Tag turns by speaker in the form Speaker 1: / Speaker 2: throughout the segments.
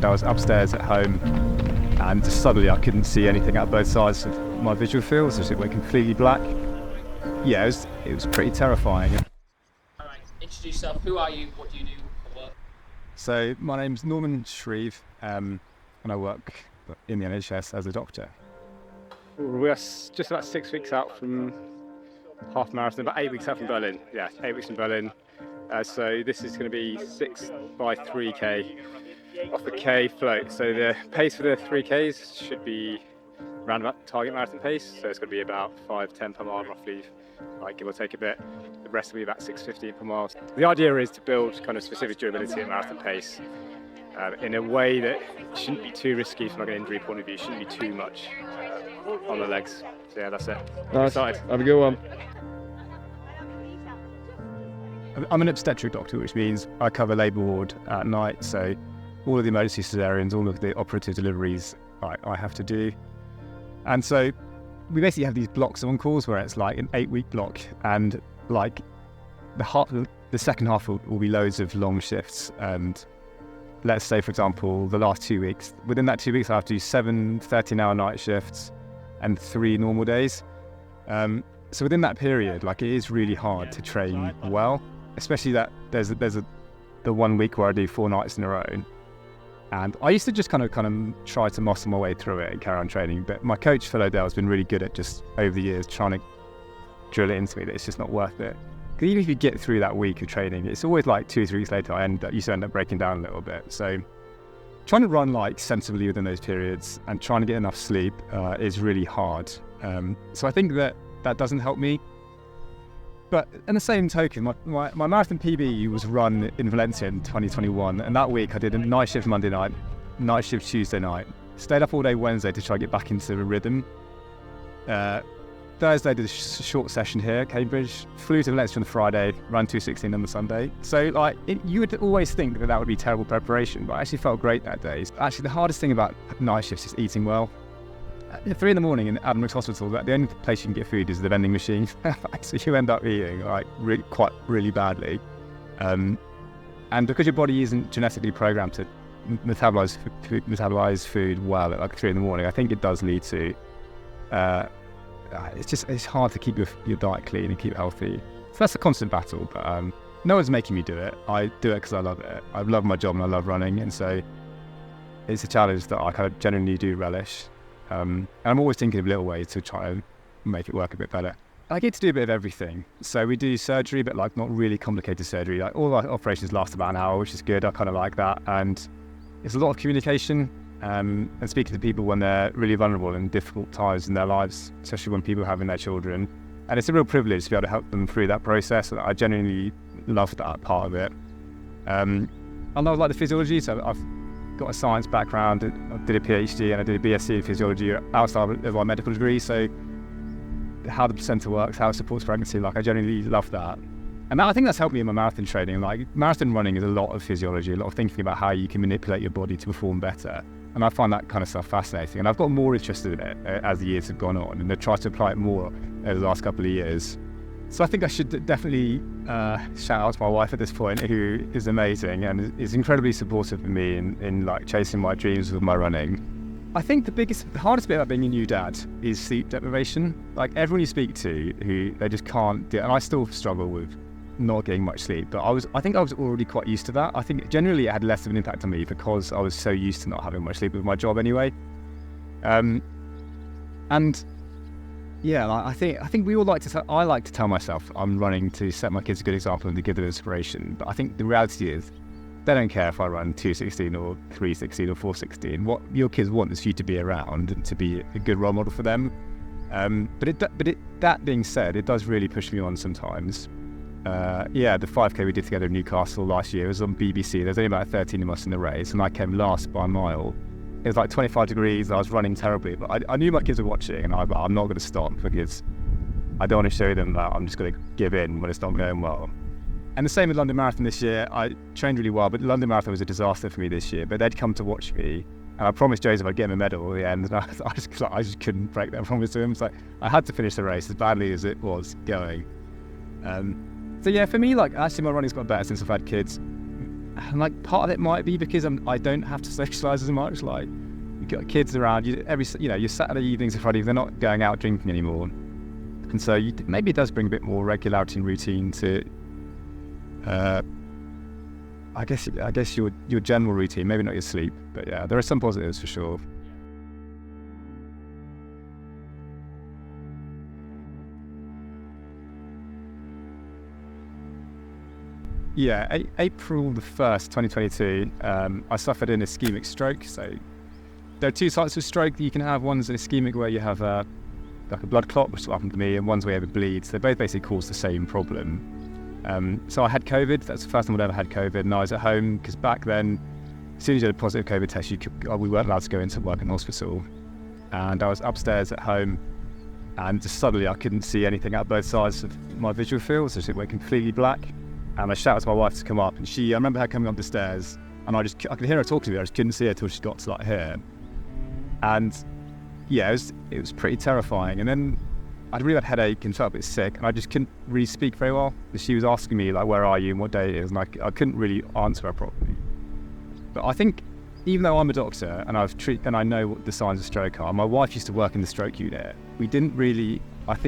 Speaker 1: and I was upstairs at home, and suddenly I couldn't see anything out both sides of my visual field, so it went completely black. Yeah, it was pretty terrifying.
Speaker 2: All right, introduce yourself. Who are you? What do you do for work?
Speaker 1: So my name's Norman Shreeve, and I work in the NHS as a doctor. We're just about 6 weeks out from half marathon, about 8 weeks out from Berlin. Yeah, 8 weeks in Berlin. So this is going to be 6 by 3K off the K float. So the pace for the 3Ks should be around about target marathon pace. So it's going to be about 5:10 per mile roughly, like give or take a bit. The rest will be about 6:15 per mile. The idea is to build kind of specific durability at marathon pace in a way that shouldn't be too risky from like an injury point of view, shouldn't be too much on the legs. So yeah, that's it.
Speaker 3: Nice. Have a good one.
Speaker 1: I'm an obstetric doctor, which means I cover labour ward at night, so all of the emergency cesareans, all of the operative deliveries I have to do. And so we basically have these blocks of on-calls where it's like an 8-week block, and like the second half will be loads of long shifts. And let's say, for example, the last 2 weeks, within that 2 weeks I have to do 7 13-hour night shifts and 3 normal days. So within that period, like, it is really hard to train well, especially that there's the 1 week where I do 4 nights in a row. And I used to just kind of try to muscle my way through it and carry on training. But my coach, Phil O'Dell, has been really good at just over the years trying to drill it into me that it's just not worth it. Because even if you get through that week of training, it's always like 2 or 3 weeks later, you used to end up breaking down a little bit. So trying to run like sensibly within those periods and trying to get enough sleep is really hard. So I think that doesn't help me. But in the same token, my marathon PB was run in Valencia in 2021, and that week I did a night shift Monday night, night shift Tuesday night, stayed up all day Wednesday to try to get back into the rhythm. Thursday did a short session here at Cambridge, flew to Valencia on the Friday, ran 2:16 on the Sunday. So like, you would always think that would be terrible preparation, but I actually felt great that day. Actually, the hardest thing about night shifts is eating well. At 3 a.m. in Admiral's Hospital, the only place you can get food is the vending machine. So you end up eating like really badly. And because your body isn't genetically programmed to metabolize food well at like 3 a.m, I think it does lead to, it's hard to keep your diet clean and keep healthy. So that's a constant battle, but no one's making me do it. I do it because I love it. I love my job and I love running, and so it's a challenge that I kind of genuinely do relish. And I'm always thinking of little ways to try and make it work a bit better. I get to do a bit of everything. So we do surgery, but like not really complicated surgery. Like all our operations last about an hour, which is good. I kind of like that. And it's a lot of communication and speaking to people when they're really vulnerable in difficult times in their lives, especially when people are having their children. And it's a real privilege to be able to help them through that process. I genuinely love that part of it. I love like the physiology, so I've got a science background. I did a PhD and I did a BSc in physiology outside of my medical degree, so how the placenta works, how it supports pregnancy, like I genuinely love that. And I think that's helped me in my marathon training. Like marathon running is a lot of physiology, a lot of thinking about how you can manipulate your body to perform better. And I find that kind of stuff fascinating. And I've got more interested in it as the years have gone on, and I've tried to apply it more over the last couple of years. So I think I should definitely shout out to my wife at this point, who is amazing and is incredibly supportive of me in like chasing my dreams with my running. I think the hardest bit about being a new dad is sleep deprivation. Like everyone you speak to, who they just can't do, and I still struggle with not getting much sleep, but I think I was already quite used to that. I think generally it had less of an impact on me because I was so used to not having much sleep with my job anyway. And yeah, I think we all I like to tell myself I'm running to set my kids a good example and to give them inspiration. But I think the reality is they don't care if I run 2:16 or 3:16 or 4:16. What your kids want is for you to be around and to be a good role model for them. That being said, it does really push me on sometimes. The 5K we did together in Newcastle last year was on BBC. There's only about 13 of us in the race, and I came last by a mile. It was like 25 degrees, I was running terribly, but I knew my kids were watching, and I'm not going to stop because I don't want to show them that I'm just going to give in when it's not going well. And the same with London Marathon this year. I trained really well, but London Marathon was a disaster for me this year. But they'd come to watch me, and I promised Joseph I'd get him a medal at the end, and I just couldn't break that promise to him. So I had to finish the race as badly as it was going. So yeah, for me, like actually my running's got better since I've had kids. And like part of it might be because I don't have to socialise as much. Like you've got kids around you your Saturday evenings and Fridays, they're not going out drinking anymore, and so maybe it does bring a bit more regularity and routine to I guess your general routine, maybe not your sleep, but yeah, there are some positives for sure. Yeah, April the 1st, 2022, I suffered an ischemic stroke. So there are two types of stroke that you can have. One's an ischemic where you have like a blood clot, which is what happened to me, and one's where you have a bleed. So they both basically cause the same problem. So I had COVID. That's the first time I'd ever had COVID, and I was at home because back then, as soon as you had a positive COVID test, we weren't allowed to go into work in hospital. And I was upstairs at home, and just suddenly I couldn't see anything out both sides of my visual field, so it went completely black. And I shouted to my wife to come up, and I remember her coming up the stairs, and I could hear her talking to me. I just couldn't see her till she got to like here. And yeah, it was pretty terrifying. And then I had a really bad headache and felt a bit sick, and I just couldn't really speak very well. She was asking me like, where are you and what day it is, and I couldn't really answer her properly. But I think even though I'm a doctor and I know what the signs of stroke are, my wife used to work in the stroke unit. We didn't really. I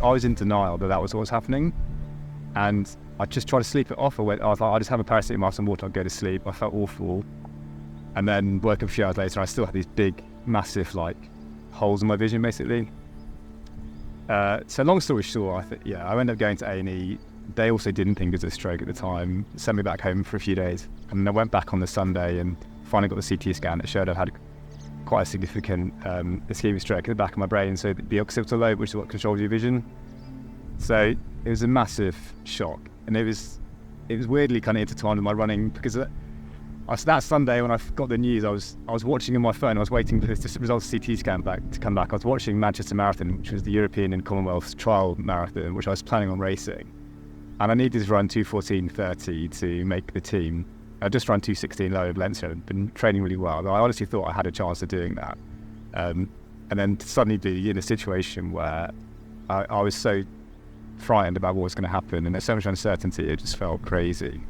Speaker 1: was in denial that was what was happening, and I just tried to sleep it off. I was like, I'll just have a paracetamol, some water, I'll go to sleep. I felt awful. And then woke up a few hours later, I still had these big, massive, like, holes in my vision, basically. So long story short, I ended up going to A&E. They also didn't think it was a stroke at the time, sent me back home for a few days. And then I went back on the Sunday and finally got the CT scan that showed I'd had quite a significant ischemic stroke at the back of my brain. So the occipital lobe, which is what controls your vision. So it was a massive shock. And it was weirdly kind of intertwined with my running, because that Sunday when I got the news, I was watching on my phone. I was waiting for the results of CT scan to come back. I was watching Manchester Marathon, which was the European and Commonwealth trial marathon, which I was planning on racing, and I needed to run 2:14:30 to make the team. I just run 2:16 low at Valencia. I'd been training really well. I honestly thought I had a chance of doing that, and then to suddenly be in a situation where I was so frightened about what was going to happen, and there's so much uncertainty, it just felt crazy.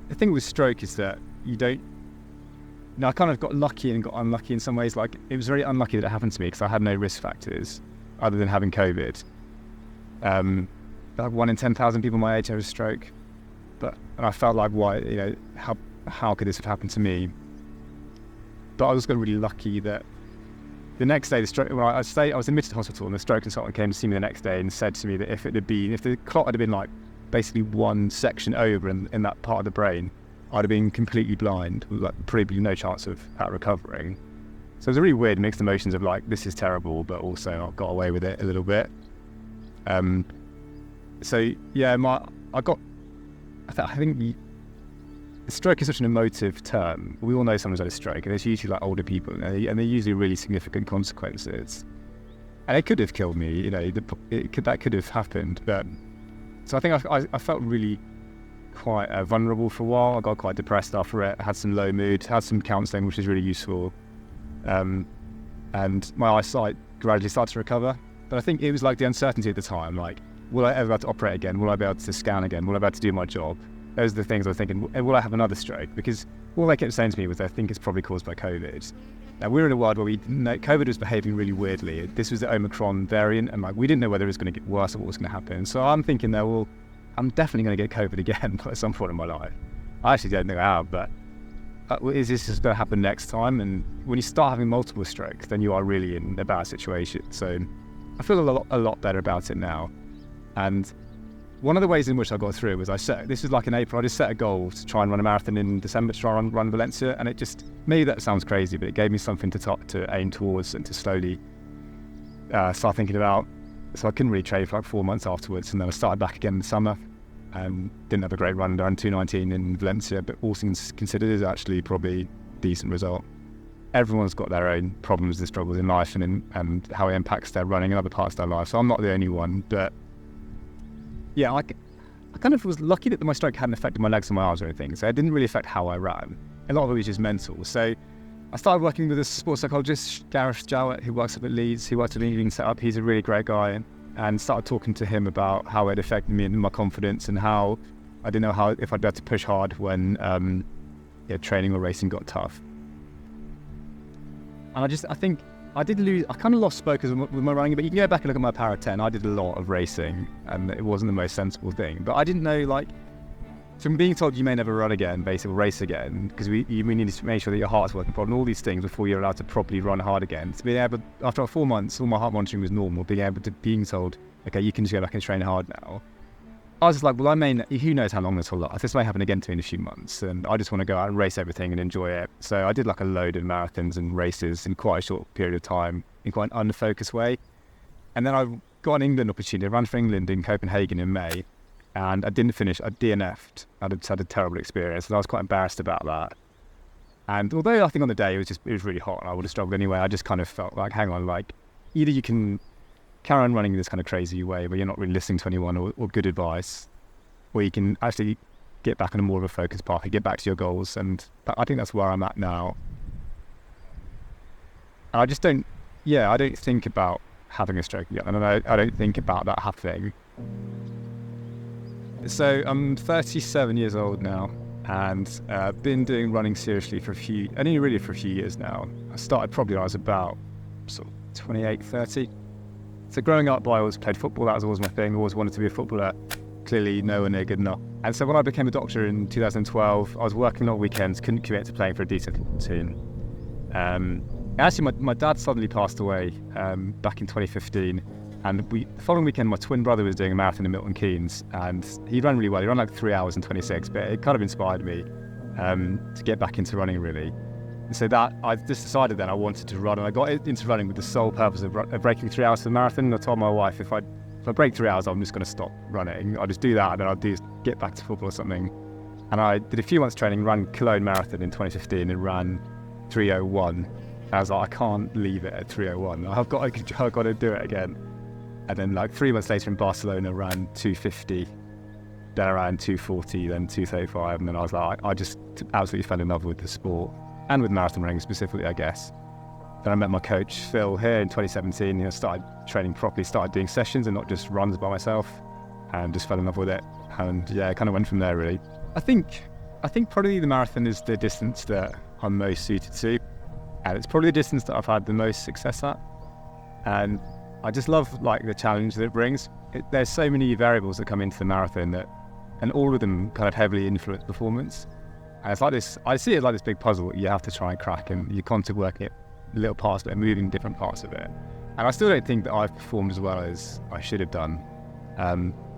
Speaker 1: The thing with stroke is that I kind of got lucky and got unlucky in some ways. Like, it was very unlucky that it happened to me because I had no risk factors other than having COVID. Like 1 in 10,000 people my age have a stroke, and I felt like, why, how could this have happened to me? But I was really lucky that the next day, I was admitted to hospital, and the stroke consultant came to see me the next day and said to me that if the clot had been like basically one section over in that part of the brain, I'd have been completely blind, with like probably no chance of that recovering. So it was a really weird mixed emotions of like, this is terrible, but also I got away with it a little bit. So yeah, I think stroke is such an emotive term. We all know someone's had a stroke, and it's usually like older people, and they're usually really significant consequences. And it could have killed me, that could have happened. But so I think I felt really quite vulnerable for a while. I got quite depressed after it. I had some low mood, had some counselling, which was really useful. And my eyesight gradually started to recover. But I think it was like the uncertainty at the time, like, will I ever be able to operate again? Will I be able to scan again? Will I be able to do my job? Those are the things I was thinking. Will I have another stroke? Because all they kept saying to me was, I think it's probably caused by COVID. Now, we're in a world where we didn't know COVID was behaving really weirdly. This was the Omicron variant, and like, we didn't know whether it was going to get worse or what was going to happen. So I'm thinking that, well, I'm definitely going to get COVID again at some point in my life. I actually don't know how, but is this just going to happen next time? And when you start having multiple strokes, then you are really in a bad situation. So I feel a lot better about it now. And one of the ways in which I got through was this was like in April, I just set a goal to try and run a marathon in December, to try and run Valencia. And it just, maybe that sounds crazy, but it gave me something to aim towards and to slowly start thinking about. So I couldn't really train for like 4 months afterwards. And then I started back again in the summer. Didn't have a great run, down 2:19 in Valencia, but all things considered is actually probably a decent result. Everyone's got their own problems and struggles in life, and how it impacts their running and other parts of their life. So I'm not the only one, but yeah, I kind of was lucky that my stroke hadn't affected my legs or my arms or anything, so it didn't really affect how I ran. A lot of it was just mental. So I started working with a sports psychologist, Gareth Jowett, who works up at Leeds, who worked at Leading Setup. He's a really great guy, and started talking to him about how it affected me and my confidence, and how I didn't know if I'd be able to push hard when training or racing got tough. And I think I kind of lost focus with my running, but you can go back and look at my Para 10. I did a lot of racing, and it wasn't the most sensible thing. But I didn't know, like, from being told you may never run again, basically race again, because we need to make sure that your heart's working properly, and all these things before you're allowed to properly run hard again. To be able, after 4 months, all my heart monitoring was normal, being told, okay, you can just go back and train hard now. I was just like, well, who knows how long this will last? This may happen again to me in a few months, and I just want to go out and race everything and enjoy it. So I did like a load of marathons and races in quite a short period of time, in quite an unfocused way. And then I got an England opportunity. I ran for England in Copenhagen in May, and I didn't finish. I DNF'd. I just had a terrible experience, and I was quite embarrassed about that. And although I think on the day it was really hot, and I would have struggled anyway, I just kind of felt like, hang on, like, either you can carry on running in this kind of crazy way where you're not really listening to anyone or good advice, or you can actually get back on a more of a focused path and get back to your goals. And I think that's where I'm at now. And I just don't think about having a stroke again. And I don't think about that happening. So I'm 37 years old now, and I've been doing running seriously for a few years now. I started probably when I was about sort of 28, 30. So growing up, I always played football. That was always my thing. I always wanted to be a footballer. Clearly, no one near good enough. And so when I became a doctor in 2012, I was working long weekends, couldn't commit to playing for a decent team. Actually, my dad suddenly passed away back in 2015. And the following weekend, my twin brother was doing a marathon in Milton Keynes, and he ran really well. He ran like 3 hours and 26, but it kind of inspired me to get back into running, really. And so that I just decided then I wanted to run, and I got into running with the sole purpose of breaking 3 hours for the marathon. And I told my wife, if I break 3 hours, I'm just going to stop running. I'll just do that, and then I'll get back to football or something. And I did a few months training, ran Cologne Marathon in 2015, and ran 3:01. I was like, I can't leave it at 3:01. I've got to do it again. And then like 3 months later in Barcelona, ran 2:50. Then I ran 2:40, then 2:35, and then I was like, I just absolutely fell in love with the sport. And with marathon running specifically, I guess. Then I met my coach, Phil, here in 2017. Started training properly, started doing sessions and not just runs by myself, and just fell in love with it. And yeah, it kind of went from there, really. I think probably the marathon is the distance that I'm most suited to. And it's probably the distance that I've had the most success at. And I just love like the challenge that it brings. There's so many variables that come into the marathon and all of them kind of heavily influence performance. And it's like this, I see it like this big puzzle you have to try and crack, and you're constantly working at little parts of it, moving different parts of it. And I still don't think that I've performed as well as I should have done.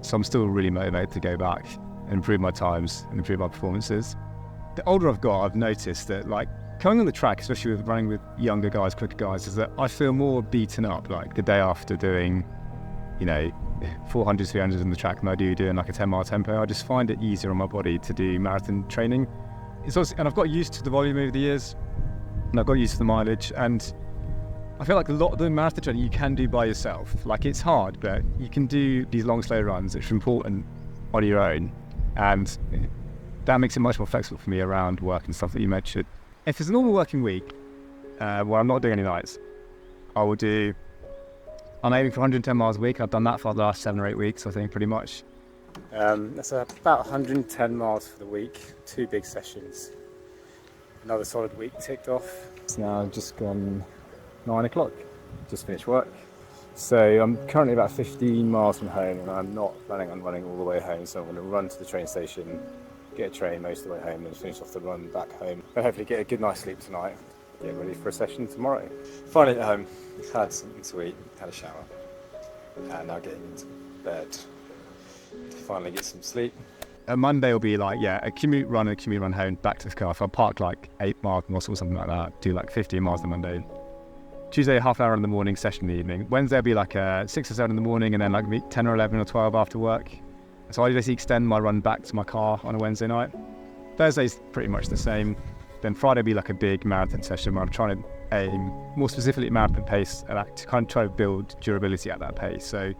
Speaker 1: So I'm still really motivated to go back and improve my times and improve my performances. The older I've got, I've noticed that like coming on the track, especially with running with younger guys, quicker guys, is that I feel more beaten up like the day after doing, 400, 300 on the track than I do doing like a 10-mile tempo. I just find it easier on my body to do marathon training. And I've got used to the volume over the years, and I've got used to the mileage, and I feel like a lot of the marathon training you can do by yourself. Like it's hard, but you can do these long, slow runs, which are important on your own, and that makes it much more flexible for me around work and stuff that you mentioned. If it's a normal working week, where I'm not doing any nights, I'm aiming for 110 miles a week. I've done that for the last 7 or 8 weeks, I think, pretty much. That's about 110 miles for the week, 2 big sessions. Another solid week ticked off. It's now just gone 9 o'clock, just finished work. So I'm currently about 15 miles from home, and I'm not planning on running all the way home, so I'm going to run to the train station, get a train most of the way home, and finish off the run back home. And hopefully get a good night's sleep tonight, get ready for a session tomorrow. Finally at home, had something to eat, had a shower, and now getting into bed to finally get some sleep. A Monday will be like, a commute run home, back to the car. So I'll park like 8 miles or something like that, do like 15 miles on Monday. Tuesday, half an hour in the morning, session in the evening. Wednesday will be like 6 or 7 in the morning, and then like 10 or 11 or 12 after work. So I basically extend my run back to my car on a Wednesday night. Thursday's pretty much the same. Then Friday will be like a big marathon session where I'm trying to aim more specifically at marathon pace and to kind of try to build durability at that pace. So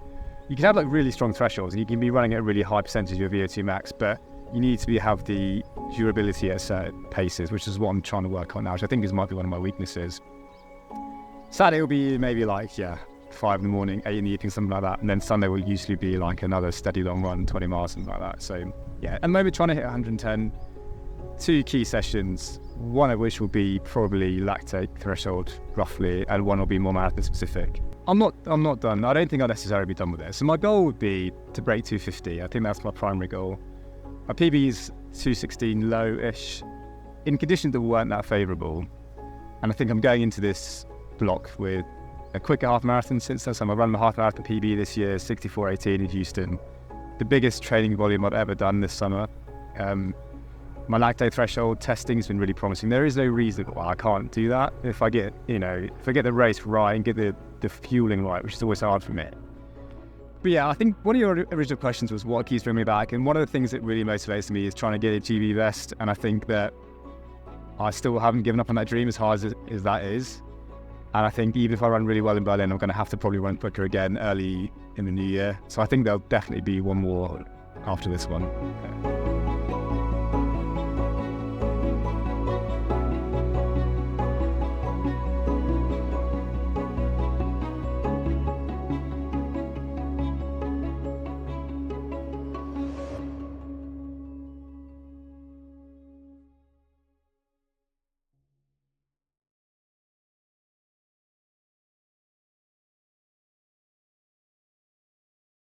Speaker 1: you can have like really strong thresholds, and you can be running at a really high percentage of your VO2 max, but you need to have the durability at certain paces, which is what I'm trying to work on now, which I think might be one of my weaknesses. Saturday will be maybe like, 5 in the morning, 8 in the evening, something like that. And then Sunday will usually be like another steady long run, 20 miles, something like that. So yeah, and maybe trying to hit 110. 2 key sessions, one of which will be probably lactate threshold roughly, and one will be more marathon specific. I'm not done. I don't think I'll necessarily be done with it. So my goal would be to break 250. I think that's my primary goal. My PB is 216 low-ish in conditions that weren't that favourable. And I think I'm going into this block with a quicker half marathon since then. So I'm running the half marathon PB this year, 64:18 in Houston. The biggest training volume I've ever done this summer. My lactate threshold testing has been really promising. There is no reason why I can't do that if I get the race right and get the fueling right, which is always hard for me. But yeah, I think one of your original questions was what keeps bringing me back, and one of the things that really motivates me is trying to get a GB vest, and I think that I still haven't given up on that dream as hard as that is. And I think even if I run really well in Berlin, I'm going to have to probably run quicker again early in the new year. So I think there'll definitely be one more after this one.